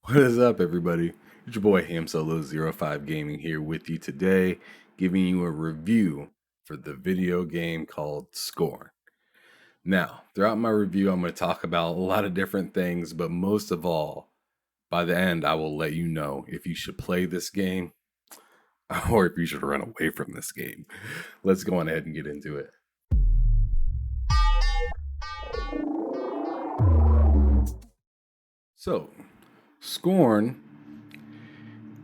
What is up, everybody? It's your boy HamSolo05 Gaming here with you today, giving you a review for the video game called Scorn. Now, throughout my review, I'm going to talk about a lot of different things, but most of all, by the end, I will let you know if you should play this game or if you should run away from this game. Let's go on ahead and get into it. So, Scorn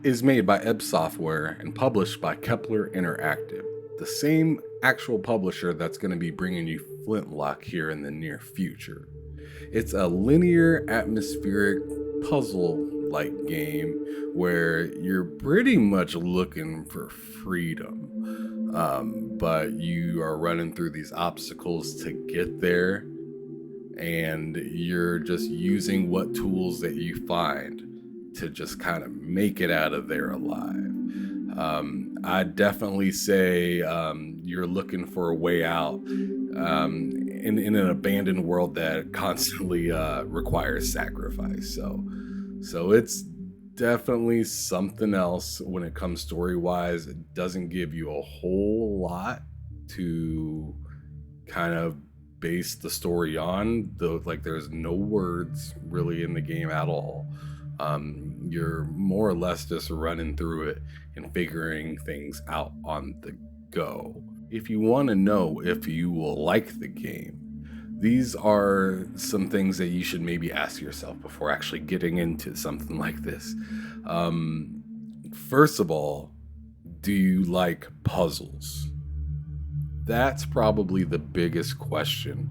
is made by Ebb Software and published by Kepler Interactive, the same actual publisher that's going to be bringing you Flintlock here in the near future. It's a linear, atmospheric, puzzle-like game where you're pretty much looking for freedom, but you are running through these obstacles to get there, and you're just using what tools that you find to just kind of make it out of there alive. I definitely say you're looking for a way out in an abandoned world that constantly requires sacrifice. So it's definitely something else when it comes story-wise. It doesn't give you a whole lot to kind of base the story on, though. Like, there's no words really in the game at all. You're more or less just running through it and figuring things out on the go. If you want to know if you will like the game, these are some things that you should maybe ask yourself before actually getting into something like this. First of all, do you like puzzles? That's probably the biggest question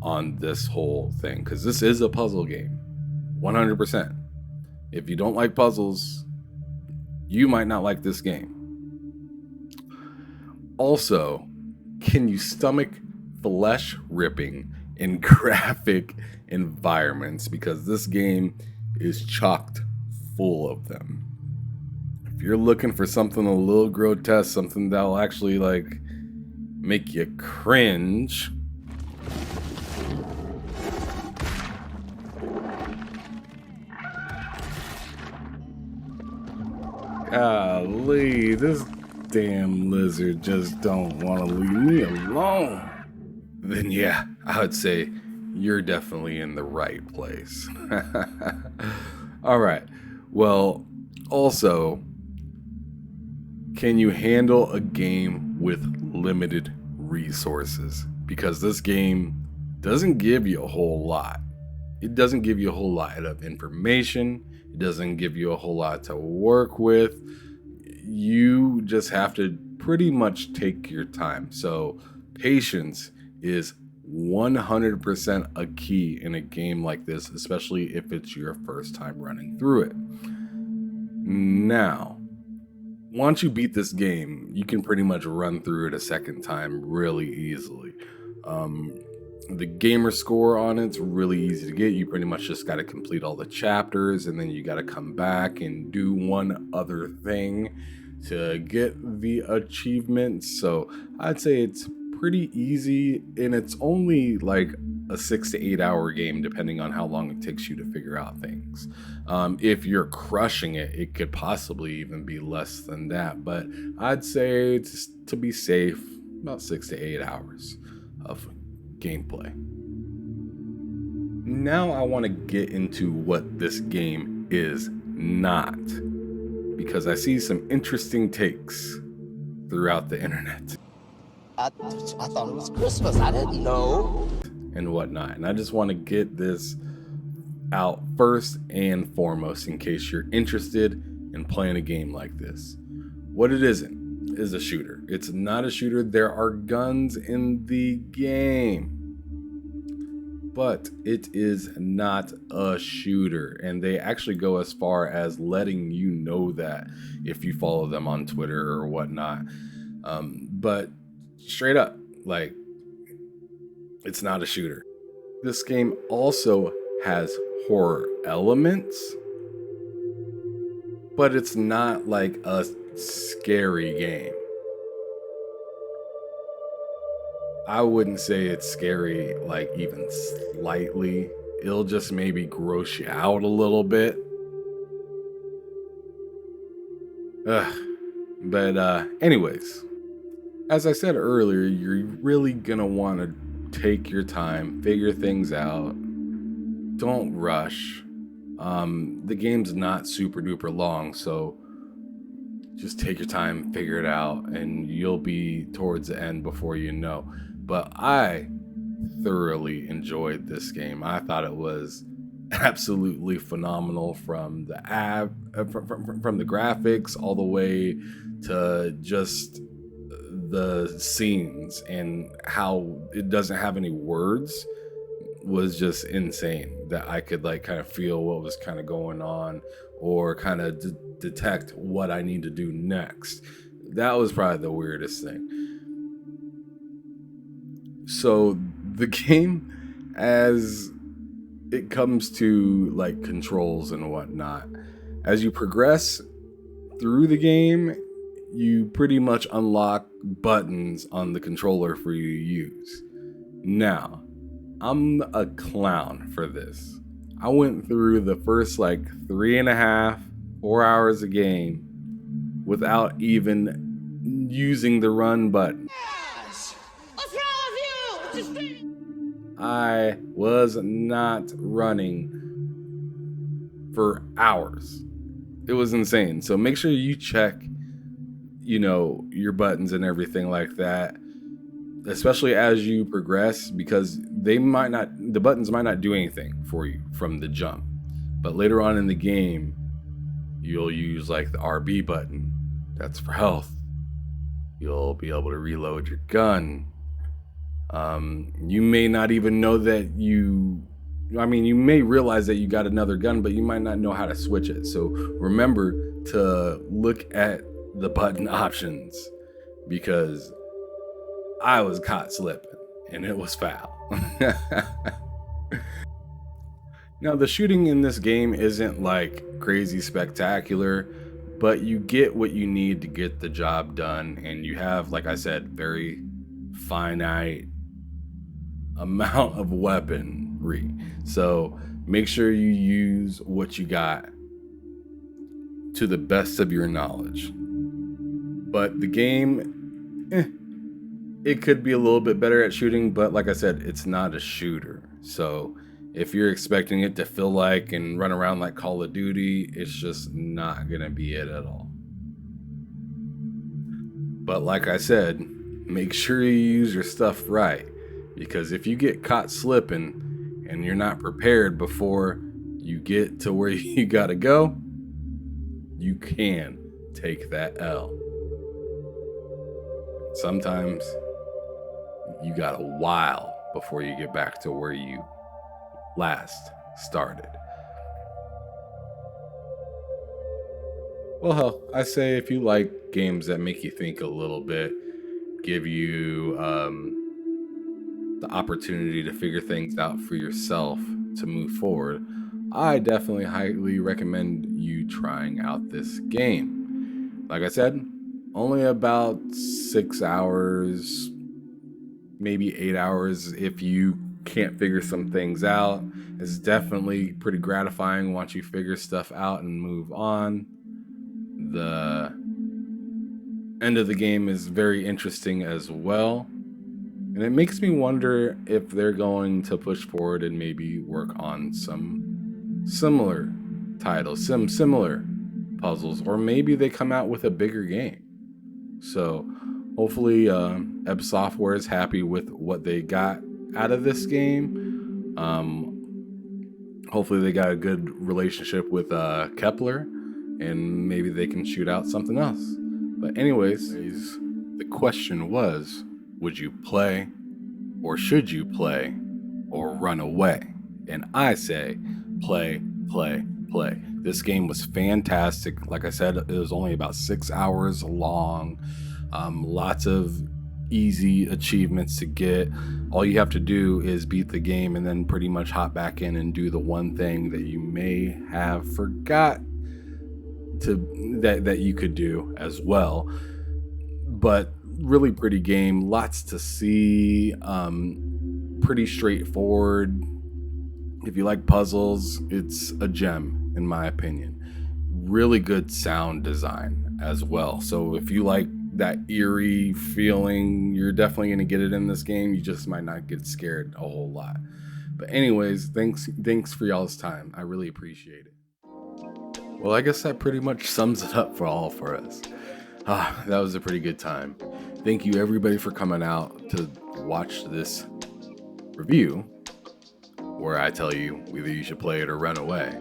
on this whole thing, because this is a puzzle game, 100%. If you don't like puzzles, you might not like this game. Also, can you stomach flesh ripping in graphic environments? Because this game is chocked full of them. If you're looking for something a little grotesque, something that'll actually like make you cringe, golly, this damn lizard just don't want to leave me alone, then yeah, I would say you're definitely in the right place. All right. Well, also, can you handle a game with limited resources? Because this game doesn't give you a whole lot. It doesn't give you a whole lot of information. It doesn't give you a whole lot to work with. You just have to pretty much take your time. So patience is 100% a key in a game like this, especially if it's your first time running through it. Now, once you beat this game, you can pretty much run through it a second time really easily. The gamer score on it's really easy to get. You pretty much just got to complete all the chapters, and then you got to come back and do one other thing to get the achievements. So I'd say it's pretty easy, and it's only like a 6 to 8 hour game depending on how long it takes you to figure out things. If you're crushing it, it could possibly even be less than that, but I'd say, to be safe, about 6 to 8 hours of gameplay. Now I want to get into what this game is not, because I see some interesting takes throughout the internet I thought it was Christmas. I didn't know. and whatnot, and I just want to get this out first and foremost in case you're interested in playing a game like this. What it isn't is a shooter. It's not a shooter. There are guns in the game, but it is not a shooter, and they actually go as far as letting you know that if you follow them on Twitter or whatnot. But straight up, like, it's not a shooter. This game also has horror elements, but it's not like a scary game. I wouldn't say it's scary, like, even slightly. It'll just maybe gross you out a little bit. But anyways, as I said earlier, you're really gonna want to take your time, figure things out. Don't rush. The game's not super duper long, so just take your time, figure it out, and you'll be towards the end before you know. But I thoroughly enjoyed this game. I thought it was absolutely phenomenal from the from the graphics all the way to just the scenes, and how it doesn't have any words was just insane. That I could like kind of feel what was kind of going on, or kind of detect what I need to do next. That was probably the weirdest thing. So the game, as it comes to like controls and whatnot, as you progress through the game, you pretty much unlock buttons on the controller for you to use. Now, I'm a clown for this. I went through the first like 3.5, 4 hours of game without even using the run button. Yes! What's wrong with you? I was not running for hours. It was insane. So make sure you check, your buttons and everything like that, especially as you progress, because the buttons might not do anything for you from the jump. But later on in the game, you'll use like the RB button. That's for health. You'll be able to reload your gun. You may not even know that you may realize that you got another gun, but you might not know how to switch it. So remember to look at the button options, because I was caught slipping and it was foul. Now, the shooting in this game isn't like crazy spectacular, but you get what you need to get the job done, and you have, like I said, very finite amount of weaponry. So make sure you use what you got to the best of your knowledge. But the game, it could be a little bit better at shooting, but like I said, it's not a shooter. So if you're expecting it to feel like and run around like Call of Duty, it's just not gonna be it at all. But like I said, make sure you use your stuff right, because if you get caught slipping and you're not prepared before you get to where you gotta go, you can take that L. Sometimes you got a while before you get back to where you last started. Well, hell, I say if you like games that make you think a little bit, give you the opportunity to figure things out for yourself to move forward, I definitely highly recommend you trying out this game. Like I said, only about 6 hours, maybe 8 hours if you can't figure some things out. It's definitely pretty gratifying once you figure stuff out and move on. The end of the game is very interesting as well, and it makes me wonder if they're going to push forward and maybe work on some similar titles, some similar puzzles, or maybe they come out with a bigger game. So hopefully Ebb Software is happy with what they got out of this game. Hopefully they got a good relationship with Kepler, and maybe they can shoot out something else. But anyways, the question was, would you play, or should you play, or run away? And I say, play, play, play. This game was fantastic. Like I said, it was only about 6 hours long. Lots of easy achievements to get. All you have to do is beat the game and then pretty much hop back in and do the one thing that you may have forgot that you could do as well. But really pretty game, lots to see, pretty straightforward. If you like puzzles, it's a gem in my opinion. Really good sound design. as well. So if you like that eerie feeling, you're definitely going to get it in this game. You just might not get scared a whole lot. But anyways, thanks for y'all's time. I really appreciate it. Well, I guess that pretty much sums it up for us. That was a pretty good time. Thank you everybody for coming out to watch this review, where I tell you whether you should play it or run away.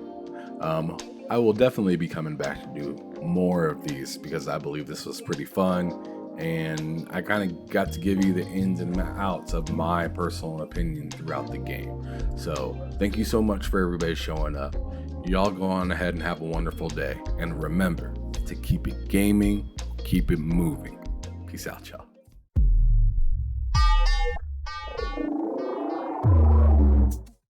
I will definitely be coming back to do more of these because I believe this was pretty fun, and I kind of got to give you the ins and outs of my personal opinion throughout the game. So thank you so much for everybody showing up. Y'all go on ahead and have a wonderful day, and remember to keep it gaming, keep it moving. Peace out, y'all.